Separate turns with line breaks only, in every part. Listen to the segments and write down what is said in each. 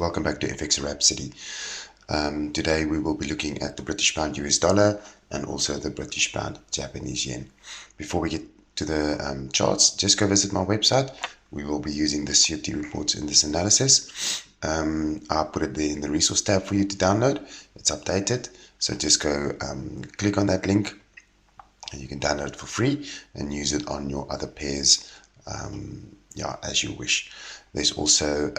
welcome back to FX Rhapsody. Today we will be looking at the British pound US dollar and also the British pound Japanese yen. Before we get to the charts, just go visit my website. We will be using the CFD reports in this analysis. I'll put it there in the resource tab for you to download. It's updated, so just go click on that link and you can download it for free and use it on your other pairs as you wish. There's also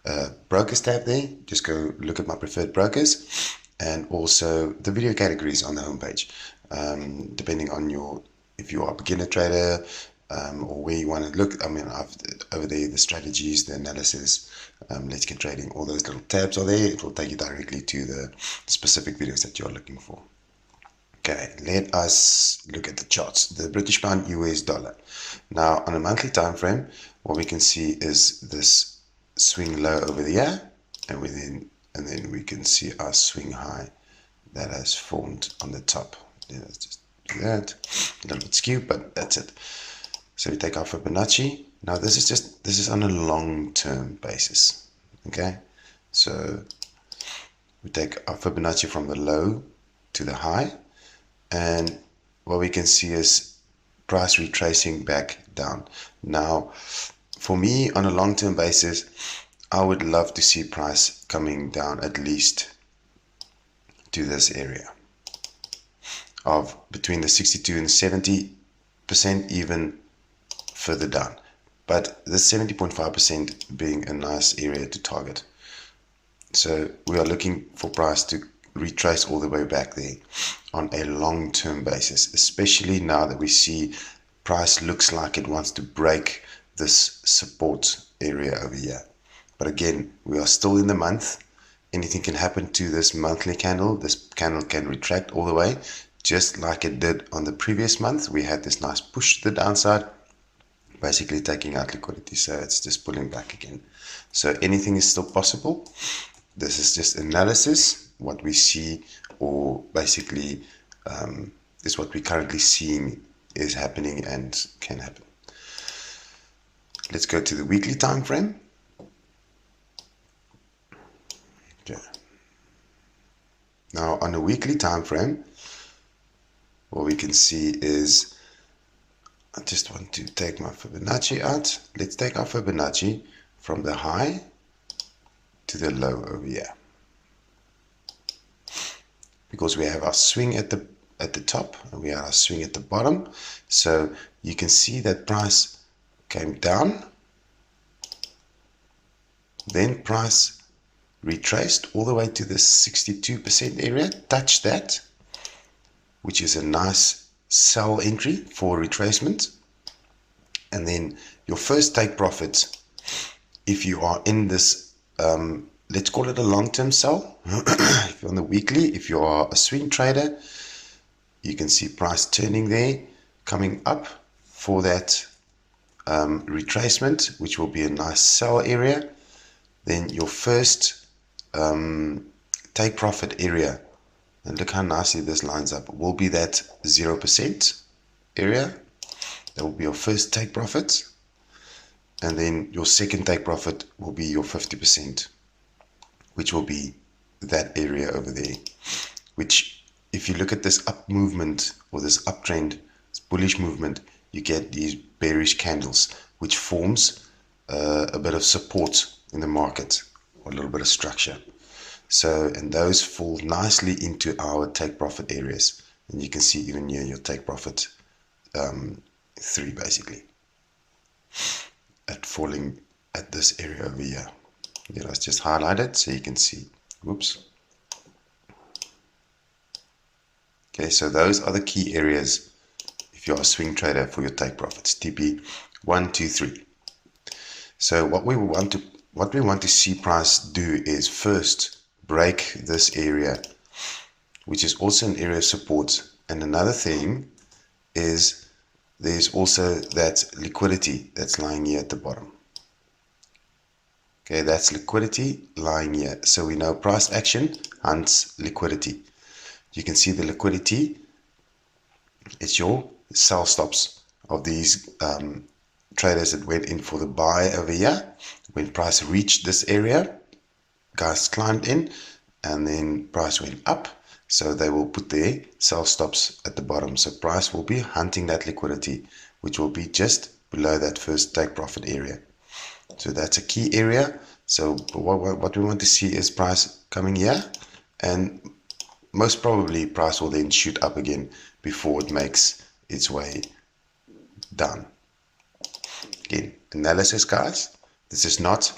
a brokers tab there. Just go look at my preferred brokers, and also the video categories on the homepage. Depending on if you are a beginner trader or where you want to look. I mean, I've over there the strategies, the analysis, let's get trading. All those little tabs are there. It will take you directly to the specific videos that you're looking for. Okay, let us look at the charts. The British pound US dollar. Now, on a monthly time frame, what we can see is this swing low over there, and then we can see our swing high that has formed on the top. Let's just do that. A little bit skewed, but that's it. So we take our Fibonacci. Now this is on a long-term basis. Okay, so we take our Fibonacci from the low to the high, and what we can see is price retracing back down. Now, for me, on a long-term basis, I would love to see price coming down at least to this area of between the 62 and 70%, even further down. But the 70.5% being a nice area to target. So we are looking for price to retrace all the way back there on a long-term basis, especially now that we see price looks like it wants to break this support area over here. But again, we are still in the month. Anything can happen to this monthly candle. This candle can retract all the way, just like it did on the previous month. We had this nice push to the downside, basically taking out liquidity, so it's just pulling back again. So anything is still possible. This is just analysis. What we see, or basically is what we're currently seeing is happening and can happen. Let's go to the weekly time frame. Okay. Now on a weekly time frame, what we can see is, I just want to take my Fibonacci out. Let's take our Fibonacci from the high to the low over here, because we have our swing at the top and we have our swing at the bottom. So you can see that price came down, then price retraced all the way to the 62% area, touched that, which is a nice sell entry for retracement. And then your first take profit, if you are in this let's call it a long-term sell. If you're on the weekly, if you are a swing trader, you can see price turning there, coming up for that retracement, which will be a nice sell area. Then your first take profit area, and look how nicely this lines up, will be that 0% area. That will be your first take profit. And then your second take profit will be your 50%. Which will be that area over there, which if you look at this up movement or this uptrend, this bullish movement, you get these bearish candles, which forms a bit of support in the market, or a little bit of structure. So, and those fall nicely into our take profit areas. And you can see even here your take profit 3 basically at falling at this area over here. Yeah, let's just highlight it so you can see. Whoops. Okay, so those are the key areas if you're a swing trader for your take profits. TP 1, 2, 3. So what we want to see price do is first break this area, which is also an area of support. And another thing is there's also that liquidity that's lying here at the bottom. Okay, that's liquidity lying here. So we know price action hunts liquidity. You can see the liquidity. It's your sell stops of these traders that went in for the buy over here. When price reached this area, guys climbed in and then price went up, so they will put their sell stops at the bottom. So price will be hunting that liquidity, which will be just below that first take profit area. So that's a key area. So what we want to see is price coming here, and most probably price will then shoot up again before it makes its way down. Again, analysis, guys. This is not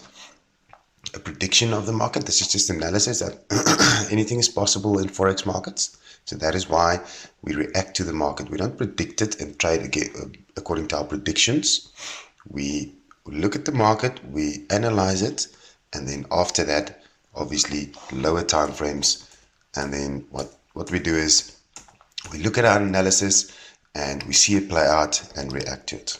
a prediction of the market. This is just analysis that anything is possible in forex markets. So that is why we react to the market. We don't predict it and trade again according to our predictions. We look at the market, we analyze it, and then after that, obviously lower time frames. And then what we do is we look at our analysis and we see it play out and react to it.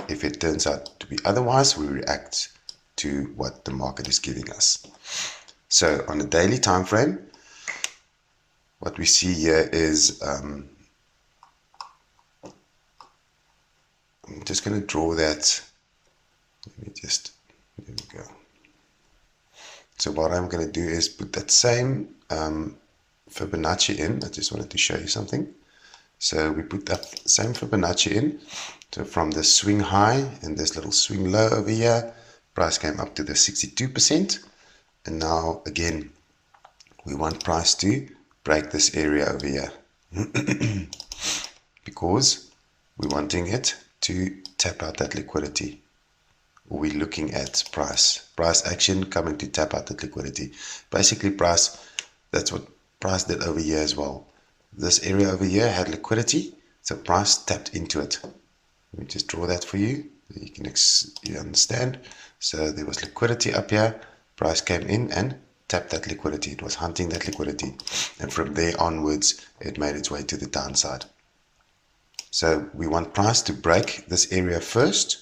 If it turns out to be otherwise, we react to what the market is giving us. So on a daily time frame, what we see here is I'm just going to draw that. Let me just, there we go. So what I'm going to do is put that same Fibonacci in. I just wanted to show you something. So we put that same Fibonacci in. So from the swing high and this little swing low over here, price came up to the 62%. And now again, we want price to break this area over here because we're wanting it to tap out that liquidity. We're looking at price action coming to tap out that liquidity. Basically price, that's what price did over here as well. This area over here had liquidity, so price tapped into it. Let me just draw that for you. You can you understand. So there was liquidity up here. Price came in and tapped that liquidity. It was hunting that liquidity. And from there onwards, it made its way to the downside. So we want price to break this area first.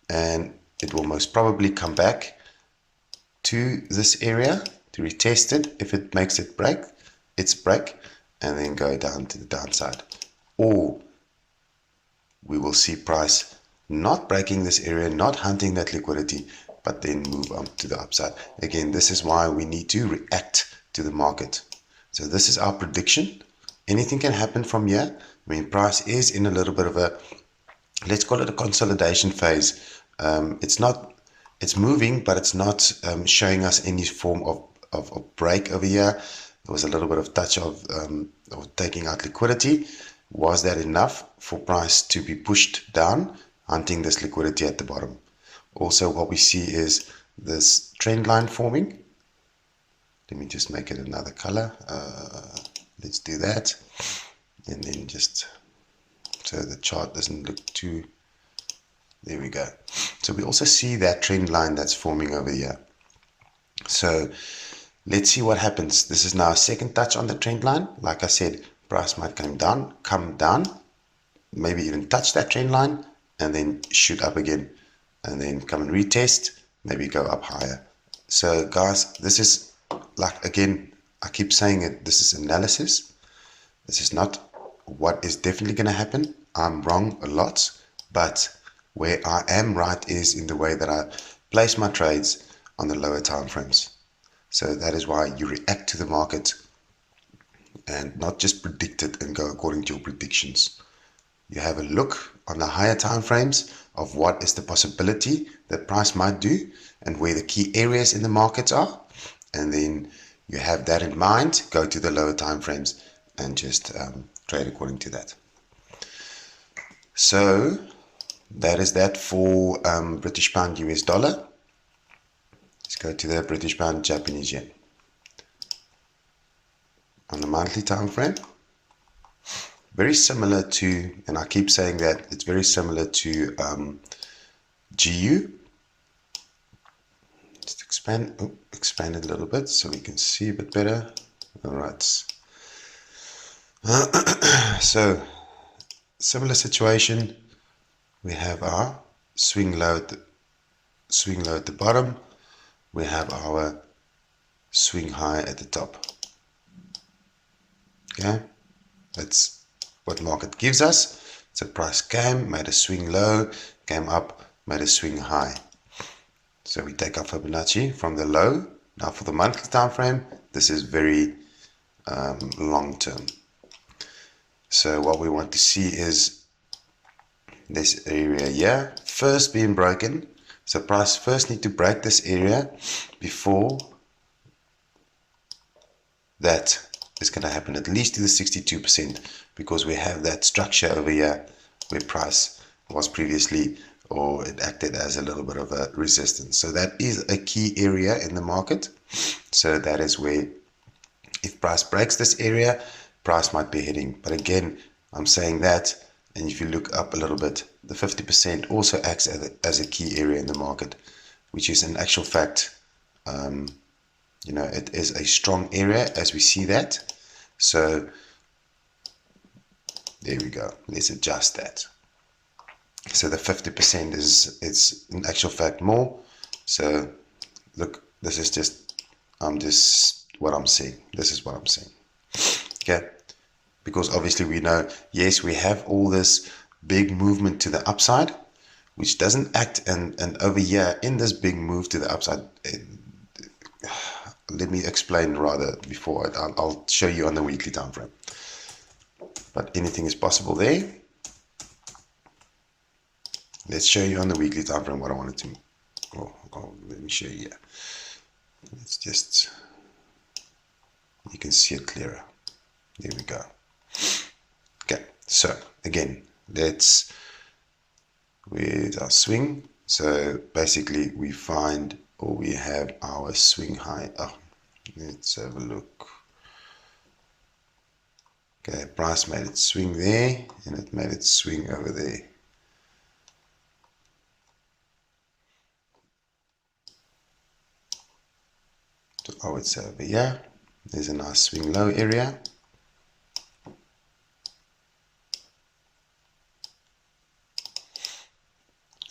And it will most probably come back to this area to retest it. If it makes it break, and then go down to the downside. Or we will see price not breaking this area, not hunting that liquidity, but then move up to the upside. Again, this is why we need to react to the market. So this is our prediction. Anything can happen from here. I mean, price is in a little bit of a, let's call it a consolidation phase. It's moving, but it's not showing us any form of break over here. There was a little bit of touch of taking out liquidity. Was that enough for price to be pushed down, hunting this liquidity at the bottom? Also, what we see is this trend line forming. Let me just make it another color. Let's do that. And then just so the chart doesn't look too, there we go. So we also see that trend line that's forming over here. So let's see what happens. This is now a second touch on the trend line. Like I said, price might come down, maybe even touch that trend line and then shoot up again and then come and retest, maybe go up higher. So guys, this is like, again, I keep saying it, this is analysis. This is not what is definitely going to happen. I'm wrong a lot, but where I am right is in the way that I place my trades on the lower time frames. So that is why you react to the market and not just predict it and go according to your predictions. You have a look on the higher time frames of what is the possibility that price might do and where the key areas in the markets are, and then you have that in mind, go to the lower time frames and just trade according to that. So that is that for British pound US dollar. Let's go to the British pound Japanese yen. On the monthly time frame, very similar to, and I keep saying that it's very similar to GU. Just expand it a little bit so we can see a bit better. All right. So similar situation. We have our swing low at the bottom. We have our swing high at the top. Okay, that's what market gives us. So price came, made a swing low, came up, made a swing high. So we take our Fibonacci from the low, Now for the monthly time frame, this is very long term. So what we want to see is this area here first being broken. So price first need to break this area before that is going to happen, at least to the 62%, because we have that structure over here where price was previously, or it acted as a little bit of a resistance. So that is a key area in the market. So that is where, if price breaks this area, price might be hitting. But again, I'm saying that, and if you look up a little bit, the 50% also acts as a key area in the market, which is in actual fact, you know, it is a strong area as we see that. So there we go. Let's adjust that. So the 50% is in actual fact more. So look, this is just what I'm seeing. This is what I'm seeing. Okay, because obviously we know, yes, we have all this big movement to the upside, which doesn't act, and over here in this big move to the upside, let me explain rather before I'll show you on the weekly time frame. But anything is possible there. Let's show you on the weekly time frame what I wanted to. Let me show you here. It's just, you can see it clearer. There we go. Okay, so again, where's our swing? So basically we find, or we have our swing high. Oh, let's have a look. Okay, price made it swing there, and it made it swing over there. So I would say over here, there's a nice swing low area.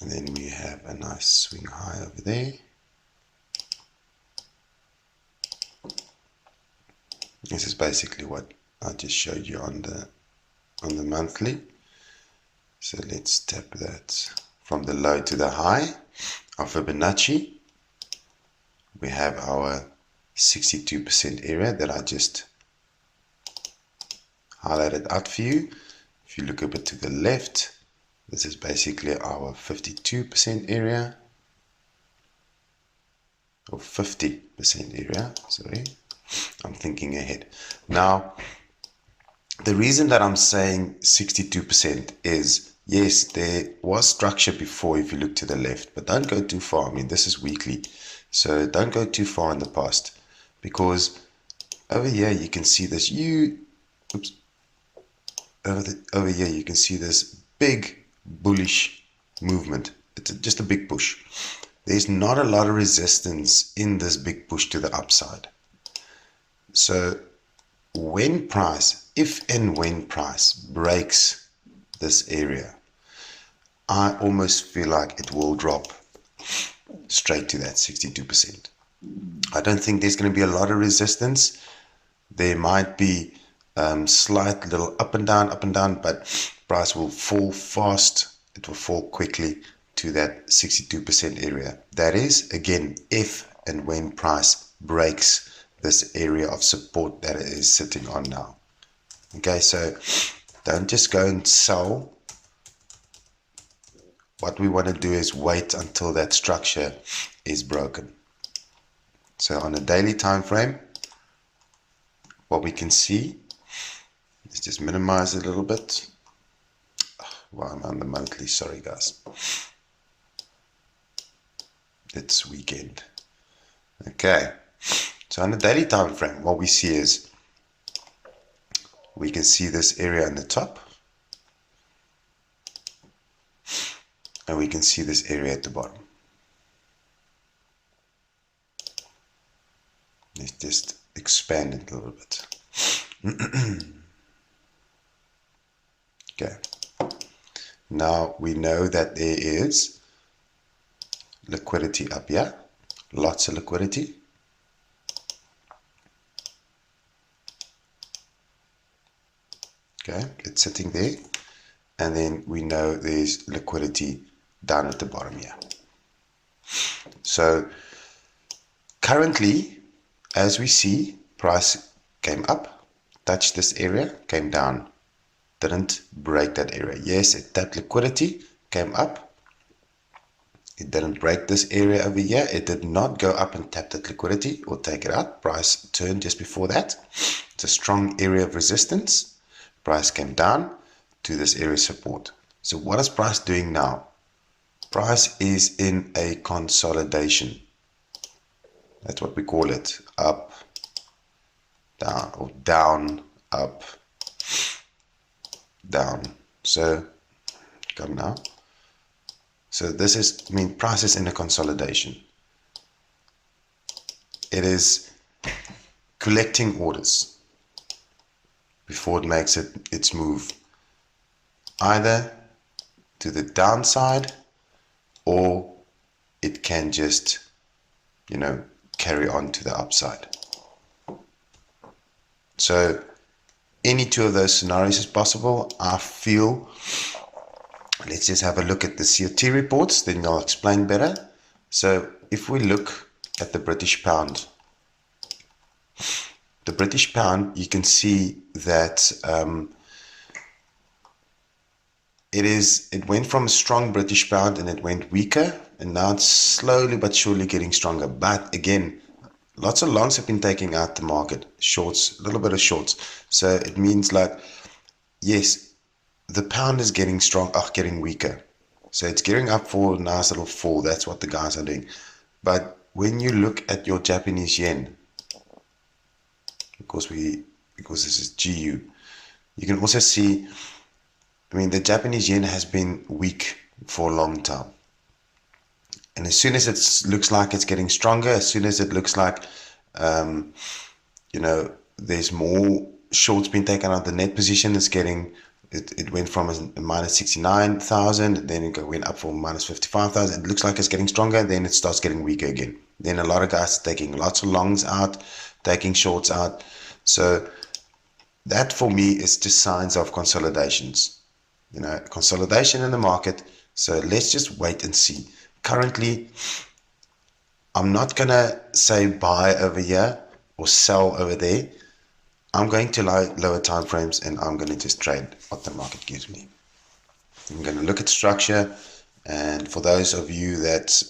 And then we have a nice swing high over there. This is basically what I just showed you on the monthly. So let's tap that from the low to the high of Fibonacci. We have our 62% area that I just highlighted out for you. If you look a bit to the left, this is basically our 52% area, or 50% area, sorry. I'm thinking ahead. Now, the reason that I'm saying 62% is, yes, there was structure before if you look to the left, but don't go too far. I mean, this is weekly, so don't go too far in the past, because over here you can see this over here you can see this big bullish movement. It's just a big push. There's not a lot of resistance in this big push to the upside. So when price, if and when price breaks this area, I almost feel like it will drop straight to that 62%. I don't think there's going to be a lot of resistance. There might be slight little up and down, but price will fall fast. It will fall quickly to that 62% area. That is, again, if and when price breaks this area of support that it is sitting on now. Okay, so don't just go and sell. What we want to do is wait until that structure is broken. So on a daily time frame, what we can see, let's just minimize it a little bit. Well, I'm on the monthly, sorry guys. It's weekend. Okay, so on the daily time frame, what we see is, we can see this area on the top, and we can see this area at the bottom. Let's just expand it a little bit. Okay. Now we know that there is liquidity up here, lots of liquidity. Okay, it's sitting there, and then we know there's liquidity down at the bottom here. So currently as we see, price came up, touched this area, came down, didn't break that area. Yes, it tapped liquidity, came up, it didn't break this area over here. It did not go up and tap that liquidity or take it out. Price turned just before that. It's a strong area of resistance. Price came down to this area of support. So what is price doing now? Price is in a consolidation. That's what we call it. Up, down, or down, up, down. So come now. So this is, price is in a consolidation. It is collecting orders before it makes its move, either to the downside, or it can just, carry on to the upside. So any two of those scenarios is possible, I feel. Let's just have a look at the COT reports, then I'll explain better. So if we look at the British pound, you can see that it went from a strong British pound and it went weaker, and now it's slowly but surely getting stronger. But again, lots of longs have been taking out the market, shorts, a little bit of shorts. So it means like, yes, the pound is getting getting weaker. So it's gearing up for a nice little fall. That's what the guys are doing. But when you look at your Japanese yen, because this is GU, you can also see, the Japanese yen has been weak for a long time. And as soon as it looks like it's getting stronger, as soon as it looks like, there's more shorts being taken out, the net position is getting, it went from a minus 69,000, then it went up from minus 55,000. It looks like it's getting stronger, then it starts getting weaker again. Then a lot of guys are taking lots of longs out, taking shorts out. So that for me is just signs of consolidations. Consolidation in the market. So let's just wait and see. Currently, I'm not going to say buy over here or sell over there. I'm going to lower time frames, and I'm going to just trade what the market gives me. I'm going to look at structure, and for those of you that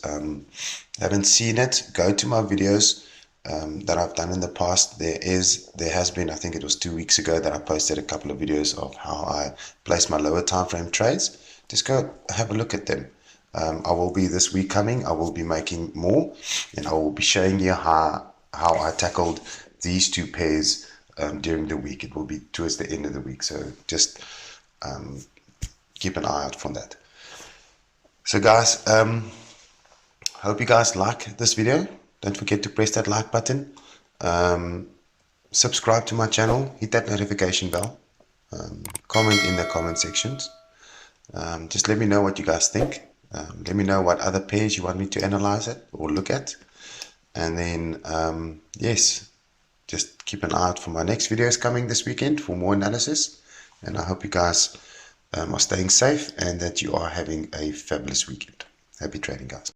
haven't seen it, go to my videos that I've done in the past. There has been, I think it was 2 weeks ago, that I posted a couple of videos of how I place my lower time frame trades. Just go have a look at them. I will be this week coming, I will be making more, and I will be showing you how I tackled these two pairs during the week. It will be towards the end of the week, so just keep an eye out for that. So guys, hope you guys like this video. Don't forget to press that like button, subscribe to my channel, hit that notification bell, comment in the comment sections. Just let me know what you guys think. Let me know what other pairs you want me to analyze it or look at, and then yes, just keep an eye out for my next videos coming this weekend for more analysis. And I hope you guys are staying safe and that you are having a fabulous weekend. Happy trading, guys.